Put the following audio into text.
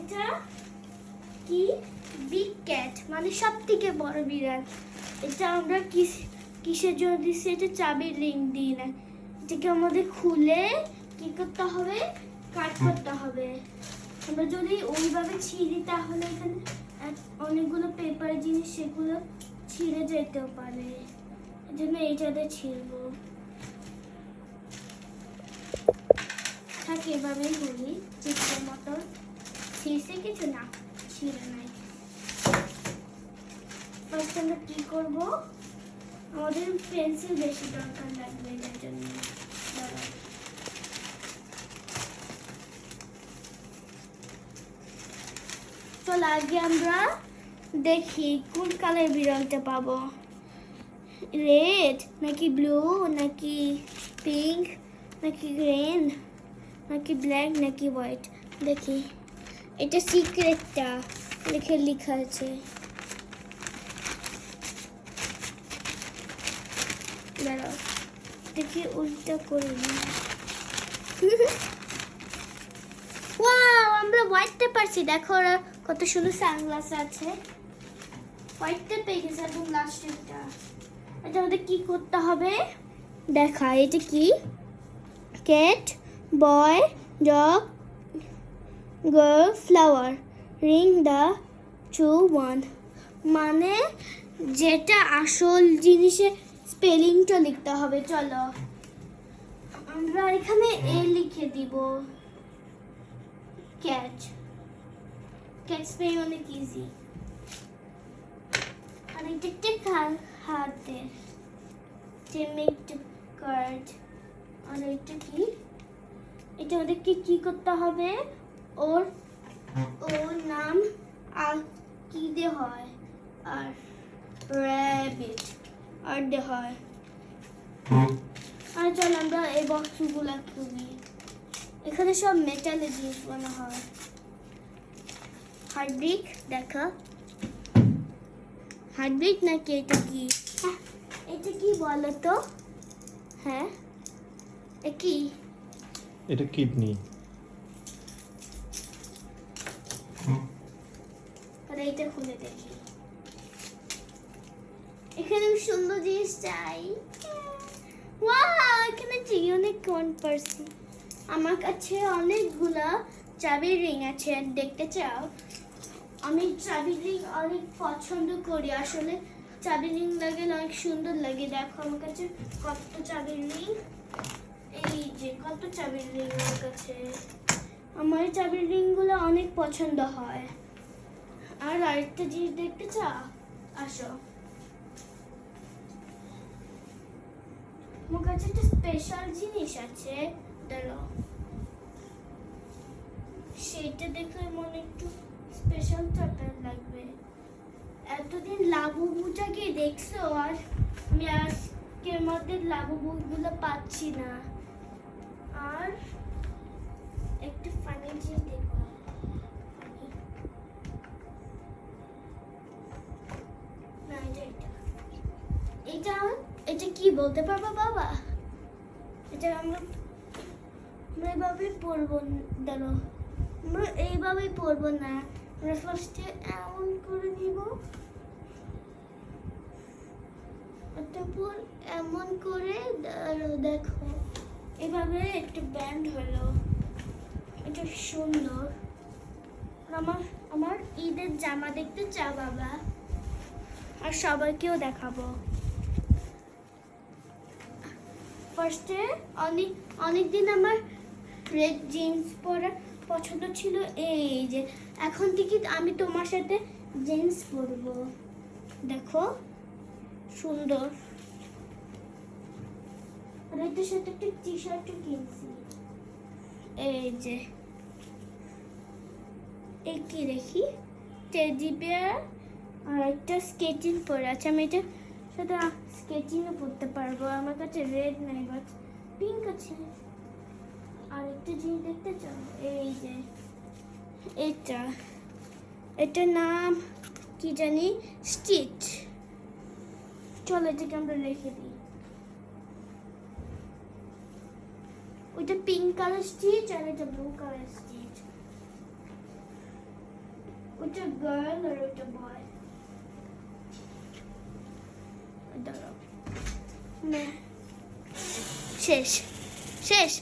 এটা কি big cat, মানে সব থেকে বড় বিড়াল। এটা আমরা কিসের জন্য দিচ্ছি? এটা চাবির রিং দিই না, এটাকে আমাদের খুলে কি করতে হবে? কাট করতে হবে। আমরা যদি ওইভাবে ছিঁড়ি তাহলে এখানে অনেকগুলো পেপার জিনিস সেগুলো ছিঁড়ে যেতেও পারে, এই জন্য এইটাতে ছিঁড়বো। থাকে এভাবেই বলি চিত্রের মতো। ছিঁড়ছে কিছু না, ছিঁড়ে নাই। ফার্স্ট আমরা কি করব? আমাদের পেন্সিল বেশি দরকার লাগবে এটার জন্য। চল আগে আমরা দেখি কোন কালার বিড়ালটা পাবো। রেড নাকি ব্লু নাকি পিঙ্ক নাকি গ্রিন নাকি ব্ল্যাক নাকি হোয়াইট? দেখি, এটা সিক্রেটটা লেখা আছে। দাঁড়াও, দেখি উল্টা করে নি। ওয়াও, আমরা হোয়াইটটা পারছি। দেখো ওরা কত সুন্দর সানগ্লাস আছে। হোয়াইটটা পেয়ে গেছে একদম লাস্টেরটা। এটা আমাদের কি করতে হবে? দেখা, এটা কি? Cat, boy, dog, girl, flower, ring the true one. মানে যেটা আসল জিনিসের স্পেলিংটা লিখতে হবে। চলো আমরা এখানে এ লিখে দিব। ক্যাট, ক্যাট স্পেলিং অনেক ইজি। আর এটা একটা হাতের টেমিক কার্ড। আর এটা কি? এটা আমাদেরকে কি করতে হবে? ওর নাম আর কি দিয়ে হয়? আর র্যাবিট আর দিয়ে হয়। আর চল আমরা এই বক্সগুলো খুলি। এখানে সব মেটালের জিনিস বানা হয়। হার্ডব্রিক, দেখা হার্ডব্রিক নাকি এটা কি? এটা কি বলো তো? হ্যাঁ, কি? এটা কিডনি। আর এটা খুলে দেখি। এখানে সুন্দর জিনিস চাই। ওয়াও, এখানে ইউনিকর্ন পারছি। আমার কাছে অনেকগুলা চাবির রিং আছে, দেখতে চাও? আমি চাবির রিং অনেক পছন্দ করি। আসলে চাবির রিং লাগে অনেক সুন্দর লাগে। দেখো আমার কাছে কত চাবির রিং। এই যে কত চাবির রিং আমার কাছে। আমার চাবির রিংগুলো অনেক পছন্দ হয়। আর আরেকটা জিনিস দেখতে চাও? আসো, আমার কাছে একটা স্পেশাল জিনিস আছে। দাঁড়াও, সেটা দেখলে মনে একটু স্পেশাল টাইপের লাগবে। এতদিন লাবুবুটাকে দেখছো, আর আমি আজকের মধ্যে লাবুবুগুলো পাচ্ছি না। আর একটু ফানি জিনিস দেখো। না, এটা এটা কি বলতে পারবা বাবা? এটা আমরা এইভাবে পড়বো। দাঁড়ো, আমরা এইভাবেই পড়বো না। আমরা ফার্স্টে এমন করে নিব, তারপর এমন করে। দেখো এভাবে একটা ব্যান্ড হলো। এটা সুন্দর। আমার ঈদের জামা দেখতে চাও বাবা? আর সবাইকেও দেখাবো। ফার্স্টে অনেকদিন আমার রেড জিন্স পরা পছন্দ ছিল। এই যে এখন থেকে আমি তোমার সাথে জিন্স পরবো। দেখো সুন্দর। আর এটার সাথে একটা টি শার্টও কিনছি। এই যে এই কি দেখি, টেডি বিয়ার আর একটা স্কেচিং পরে আছে। আমি এটা সাথে স্কেচিংও পরতে পারবো। আমার কাছে রেড নাই, বাট পিঙ্ক আছে। আর একটা জিনিস দেখতে চাও? এই যে এটার নাম কি জানি, স্টিচ। চলো এটাকে আমরা রেখে দিই। ওইটা পিঙ্ক কালার স্টিচ আর এটা ব্লু কালার স্টিচ। ওটা গার্ল আর ওটা বয়। দাঁড়াও না, শেষ শেষ।